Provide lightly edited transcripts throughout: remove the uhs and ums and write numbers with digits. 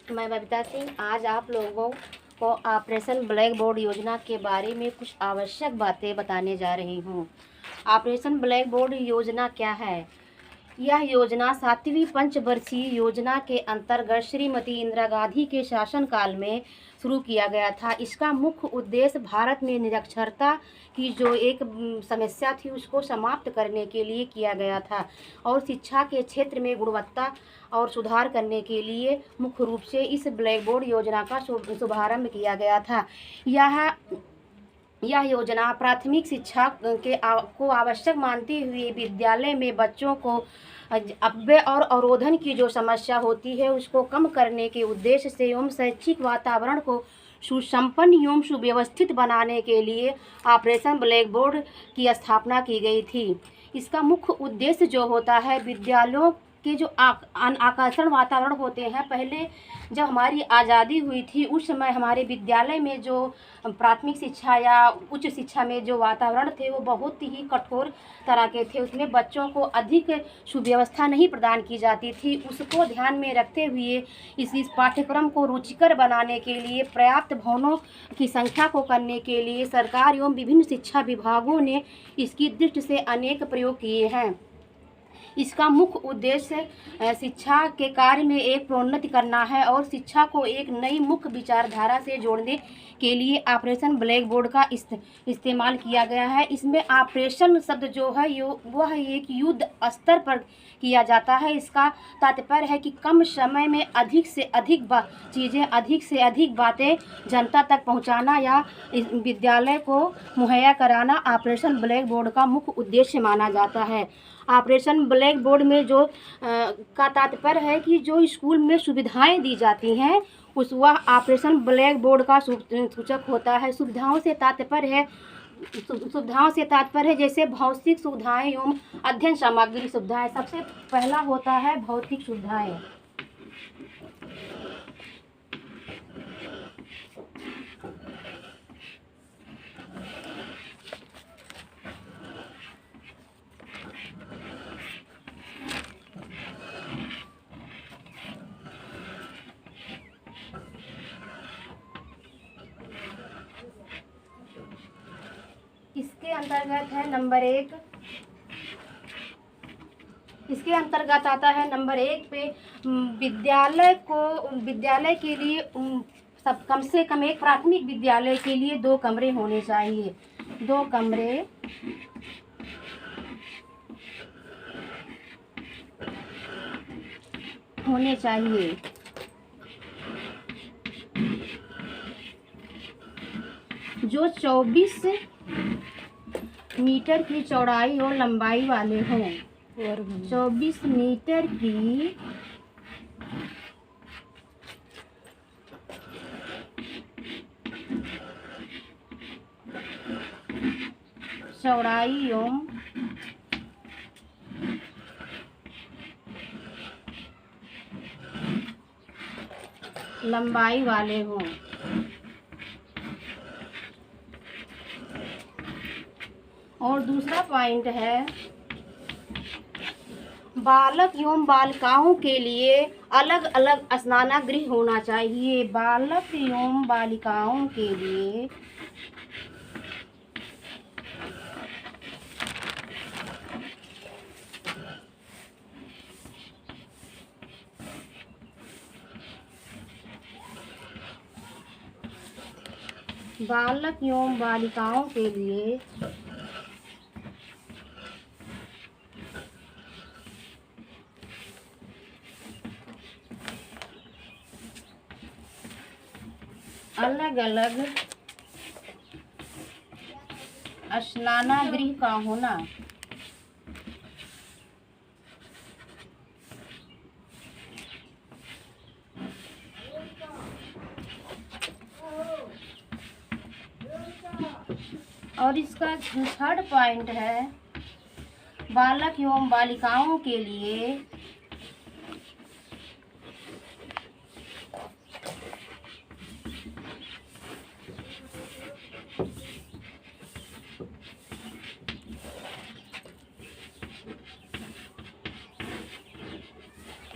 मैं बबीता सिंह आज आप लोगों को ऑपरेशन ब्लैक बोर्ड योजना के बारे में कुछ आवश्यक बातें बताने जा रही हूँ। ऑपरेशन ब्लैक बोर्ड योजना क्या है? यह योजना 7वीं पंचवर्षीय योजना के अंतर्गत श्रीमती इंदिरा गांधी के शासनकाल में शुरू किया गया था। इसका मुख्य उद्देश्य भारत में निरक्षरता की जो एक समस्या थी उसको समाप्त करने के लिए किया गया था और शिक्षा के क्षेत्र में गुणवत्ता और सुधार करने के लिए मुख्य रूप से इस ब्लैक बोर्ड योजना का शुभारंभ किया गया था। यह योजना प्राथमिक शिक्षा को आवश्यक मानते हुए विद्यालय में बच्चों को अपव्यय और अवरोधन की जो समस्या होती है उसको कम करने के उद्देश्य से एवं शैक्षिक वातावरण को सुसंपन्न एवं सुव्यवस्थित बनाने के लिए ऑपरेशन ब्लैक बोर्ड की स्थापना की गई थी। इसका मुख्य उद्देश्य जो होता है विद्यालयों के जो आकर्षण वातावरण होते हैं, पहले जब हमारी आज़ादी हुई थी उस समय हमारे विद्यालय में जो प्राथमिक शिक्षा या उच्च शिक्षा में जो वातावरण थे वो बहुत ही कठोर तरह के थे। उसमें बच्चों को अधिक सुव्यवस्था नहीं प्रदान की जाती थी। उसको ध्यान में रखते हुए इस पाठ्यक्रम को रुचिकर बनाने के लिए पर्याप्त भवनों की संख्या को करने के लिए सरकार एवं विभिन्न शिक्षा विभागों ने इसकी दृष्टि से अनेक प्रयोग किए हैं। इसका मुख्य उद्देश्य शिक्षा के कार्य में एक प्रोन्नति करना है और शिक्षा को एक नई मुख्य विचारधारा से जोड़ने के लिए ऑपरेशन ब्लैक बोर्ड का इस्तेमाल किया गया है। इसमें ऑपरेशन शब्द जो है वह एक युद्ध स्तर पर किया जाता है। इसका तात्पर्य है कि कम समय में अधिक से अधिक चीज़ें, अधिक से अधिक बातें जनता तक पहुंचाना या विद्यालय को मुहैया कराना ऑपरेशन ब्लैक बोर्ड का मुख्य उद्देश्य माना जाता है। ऑपरेशन ब्लैक बोर्ड में जो का तात्पर्य है कि जो स्कूल में सुविधाएं दी जाती हैं वह ऑपरेशन ब्लैक बोर्ड का सूचक होता है। सुविधाओं से तात्पर्य है जैसे भौतिक सुविधाएं एवं अध्ययन सामग्री सुविधाएं। सबसे पहला होता है भौतिक सुविधाएं। इसके अंतर्गत है नंबर 1। इसके अंतर्गत आता है नंबर 1 पे विद्यालय के लिए सब कम से कम एक प्राथमिक विद्यालय के लिए 2 कमरे होने चाहिए। 2 कमरे होने चाहिए। जो 24 मीटर की चौड़ाई और लंबाई वाले हों। 24 मीटर की चौड़ाई एवं लंबाई वाले हों। और दूसरा पॉइंट है बालक एवं बालिकाओं के लिए अलग अलग स्नानागृह होना चाहिए। बालक एवं बालिकाओं के लिए अलग अलग स्नानागृह का होना। और इसका 3rd पॉइंट है बालक एवं बालिकाओं के लिए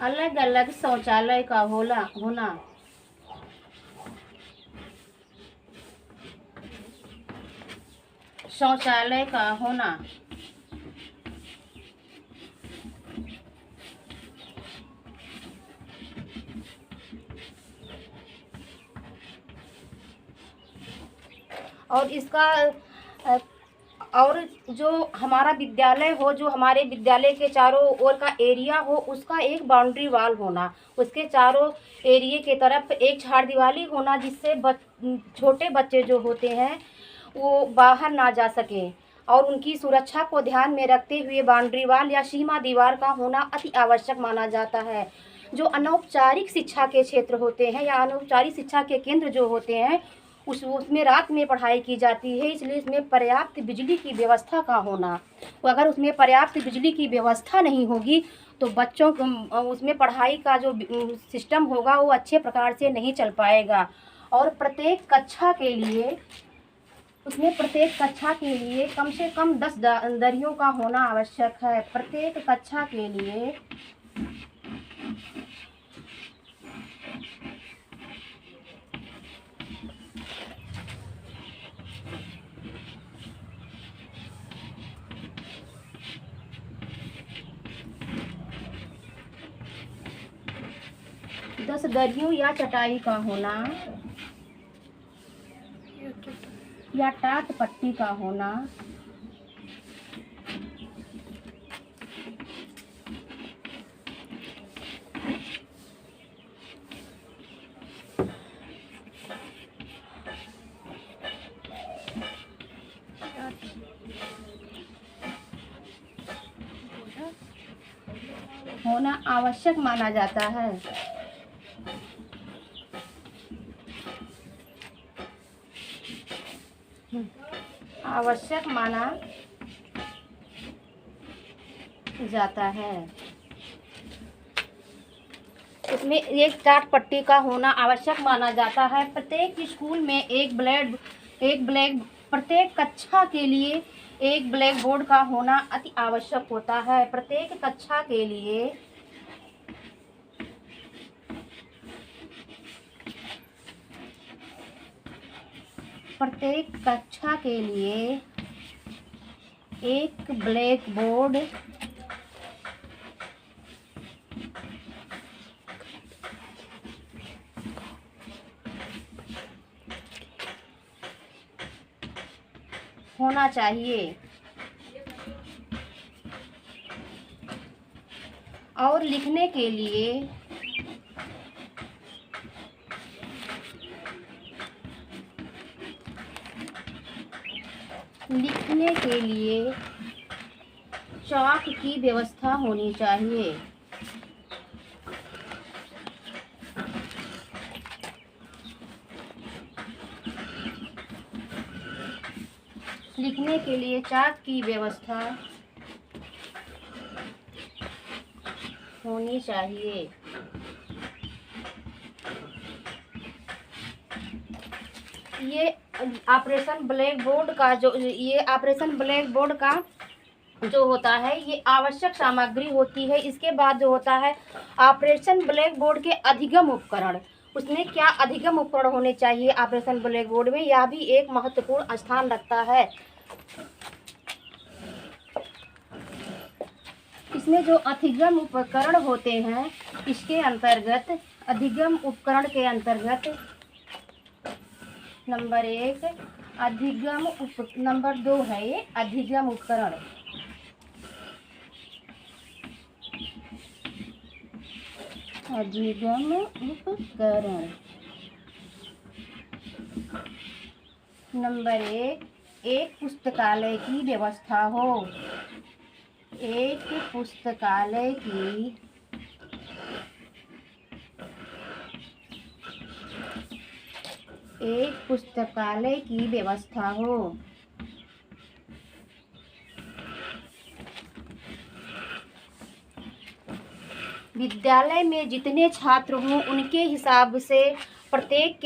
अलग अलग शौचालय का होना। शौचालय का होना। और इसका और जो हमारा विद्यालय हो, जो हमारे विद्यालय के चारों ओर का एरिया हो, उसका एक बाउंड्री वॉल होना, उसके चारों एरिए के तरफ एक झाड़ दीवारी होना, जिससे छोटे बच्चे जो होते हैं वो बाहर ना जा सकें, और उनकी सुरक्षा को ध्यान में रखते हुए बाउंड्री वॉल या सीमा दीवार का होना अति आवश्यक माना जाता है। जो अनौपचारिक शिक्षा के क्षेत्र होते हैं या अनौपचारिक शिक्षा के केंद्र जो होते हैं, उसमें रात में पढ़ाई की जाती है, इसलिए इसमें पर्याप्त बिजली की व्यवस्था का होना। अगर उसमें पर्याप्त बिजली की व्यवस्था नहीं होगी तो बच्चों को उसमें पढ़ाई का जो सिस्टम होगा वो अच्छे प्रकार से नहीं चल पाएगा। और प्रत्येक कक्षा के लिए कम से कम 10 दरियों का होना आवश्यक है। प्रत्येक कक्षा के लिए दस दरियों या चटाई का होना या टाट पट्टी का होना। होना आवश्यक माना जाता है। आवश्यक माना जाता है। इसमें एक टाट पट्टी का होना आवश्यक माना जाता है। प्रत्येक स्कूल में प्रत्येक कक्षा के लिए एक ब्लैक बोर्ड का होना अति आवश्यक होता है। प्रत्येक कक्षा के लिए एक ब्लैक बोर्ड होना चाहिए। और लिखने के लिए चाक की व्यवस्था होनी चाहिए। लिखने के लिए चाक की व्यवस्था होनी चाहिए। ये ऑपरेशन ब्लैक बोर्ड का जो होता है ये आवश्यक सामग्री होती है। इसके बाद जो होता है ऑपरेशन ब्लैक बोर्ड के अधिगम उपकरण। उसमें क्या अधिगम उपकरण होने चाहिए ऑपरेशन ब्लैक बोर्ड में, यह भी एक महत्वपूर्ण स्थान रखता है। इसमें जो अधिगम उपकरण होते हैं, इसके अंतर्गत अधिगम उपकरण के अंतर्गत नंबर 1 नंबर 2 है ये अधिगम उपकरण। अधिगम उपकरण नंबर 1 एक पुस्तकालय की व्यवस्था हो। एक पुस्तकालय की व्यवस्था हो। विद्यालय में जितने छात्र हों उनके हिसाब से प्रत्येक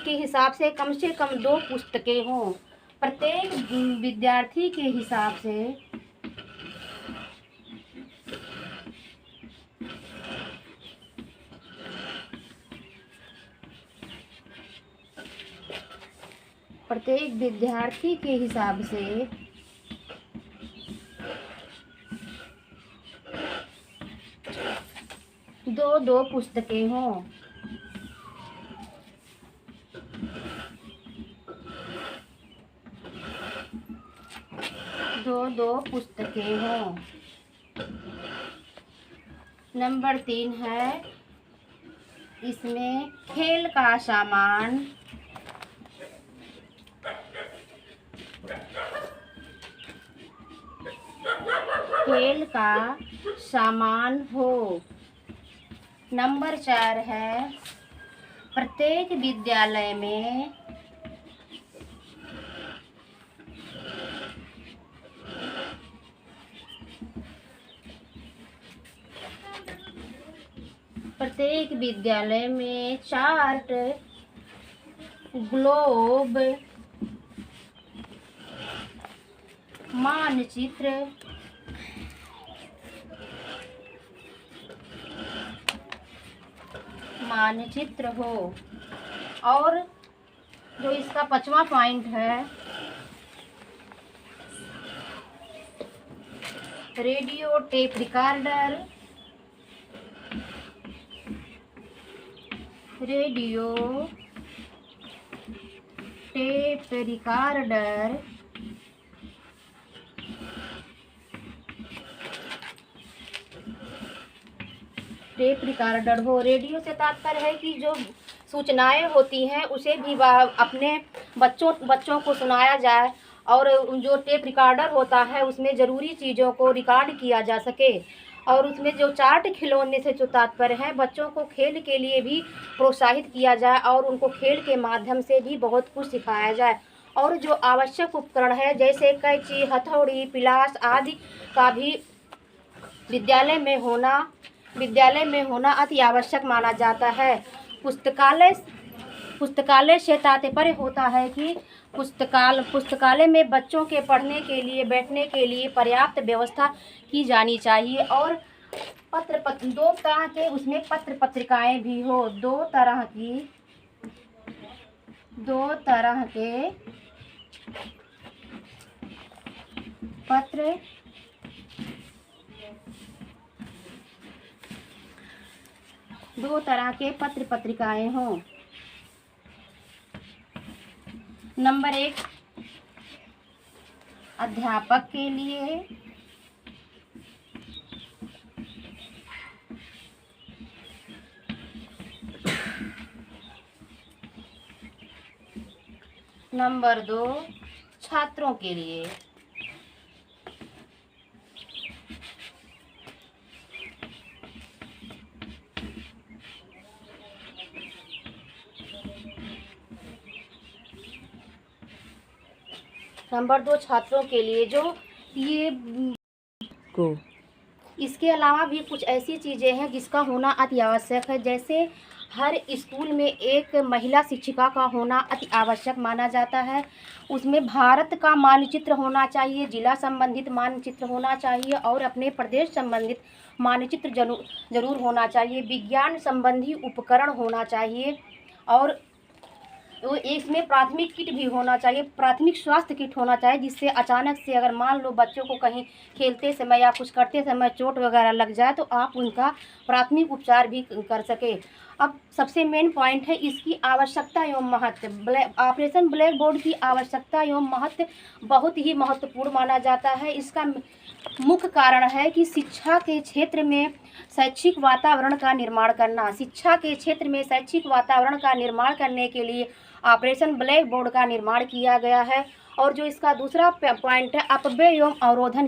के हिसाब से कम 2 पुस्तकें हों। प्रत्येक विद्यार्थी के हिसाब से प्रत्येक विद्यार्थी के हिसाब से दो दो पुस्तकें हों। दो दो पुस्तकें हों। नंबर 3 है, इसमें खेल का सामान हो। नंबर 4 है, प्रत्येक विद्यालय में चार्ट, ग्लोब, मानचित्र हो। और जो इसका 5वां पॉइंट है, radio tape recorder, tape recorder हो। रेडियो से तात्पर्य है कि जो सूचनाएं होती हैं उसे भी अपने बच्चों को सुनाया जाए, और जो टेप रिकॉर्डर होता है उसमें ज़रूरी चीज़ों को रिकॉर्ड किया जा सके। और उसमें जो चार्ट खिलौने से जो तात्पर्य है, बच्चों को खेल के लिए भी प्रोत्साहित किया जाए और उनको खेल के माध्यम से भी बहुत कुछ सिखाया जाए। और जो आवश्यक उपकरण है जैसे कैंची, हथौड़ी, पिलास आदि का भी विद्यालय में होना अति आवश्यक माना जाता है। पुस्तकालय से तात्पर्य होता है कि पुस्तकालय में बच्चों के पढ़ने के लिए, बैठने के लिए पर्याप्त व्यवस्था की जानी चाहिए। और दो तरह के उसमें पत्र पत्रिकाएं भी हो। दो तरह के पत्र पत्रिकाएं हों। नंबर 1 अध्यापक के लिए, नंबर 2 छात्रों के लिए। नंबर 2 छात्रों के लिए जो ये को। इसके अलावा भी कुछ ऐसी चीज़ें हैं जिसका होना अति आवश्यक है। जैसे हर स्कूल में एक महिला शिक्षिका का होना अति आवश्यक माना जाता है। उसमें भारत का मानचित्र होना चाहिए, जिला संबंधित मानचित्र होना चाहिए और अपने प्रदेश संबंधित मानचित्र जरूर होना चाहिए। विज्ञान संबंधी उपकरण होना चाहिए और तो इसमें प्राथमिक किट भी होना चाहिए, प्राथमिक स्वास्थ्य किट होना चाहिए, जिससे अचानक से अगर मान लो बच्चों को कहीं खेलते समय या कुछ करते समय चोट वगैरह लग जाए तो आप उनका प्राथमिक उपचार भी कर सके। अब सबसे मेन पॉइंट है इसकी आवश्यकता एवं महत्व। ऑपरेशन ब्लैक बोर्ड की आवश्यकता एवं महत्व बहुत ही महत्वपूर्ण माना जाता है। इसका मुख्य कारण है कि शिक्षा के क्षेत्र में शैक्षिक वातावरण का निर्माण करना। शिक्षा के क्षेत्र में शैक्षिक वातावरण का निर्माण करने के लिए ऑपरेशन ब्लैक बोर्ड का निर्माण किया गया है। और जो इसका दूसरा पॉइंट है अपव्यय एवं अवरोधन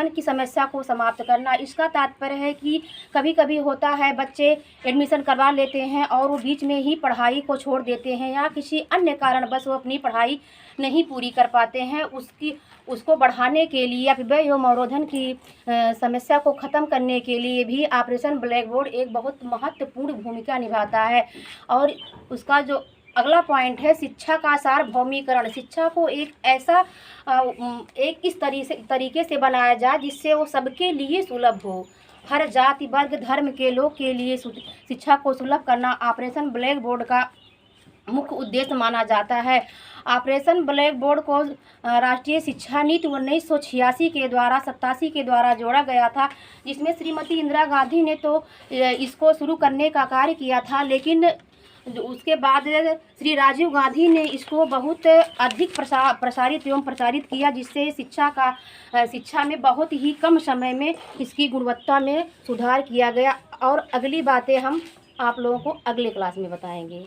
की समस्या को समाप्त करना। इसका तात्पर्य है कि कभी कभी होता है बच्चे एडमिशन करवा लेते हैं और वो बीच में ही पढ़ाई को छोड़ देते हैं या किसी अन्य कारणवश वो अपनी पढ़ाई नहीं पूरी कर पाते हैं। उसको बढ़ाने के लिए अपव्यय एवं अवरोधन की समस्या को ख़त्म करने के लिए भी ऑपरेशन ब्लैक बोर्ड एक बहुत महत्वपूर्ण भूमिका निभाता है। और उसका जो अगला पॉइंट है शिक्षा का सार्वभौमिकरण। शिक्षा को एक इस तरीके से बनाया जाए जिससे वो सबके लिए सुलभ हो। हर जाति वर्ग धर्म के लोग के लिए शिक्षा को सुलभ करना ऑपरेशन ब्लैक बोर्ड का मुख्य उद्देश्य माना जाता है। ऑपरेशन ब्लैक बोर्ड को राष्ट्रीय शिक्षा नीति 1986 के द्वारा 87 के द्वारा जोड़ा गया था, जिसमें श्रीमती इंदिरा गांधी ने तो इसको शुरू करने का कार्य किया था, लेकिन उसके बाद श्री राजीव गांधी ने इसको बहुत अधिक प्रसारित एवं प्रचारित किया, जिससे शिक्षा में बहुत ही कम समय में इसकी गुणवत्ता में सुधार किया गया। और अगली बातें हम आप लोगों को अगले क्लास में बताएंगे।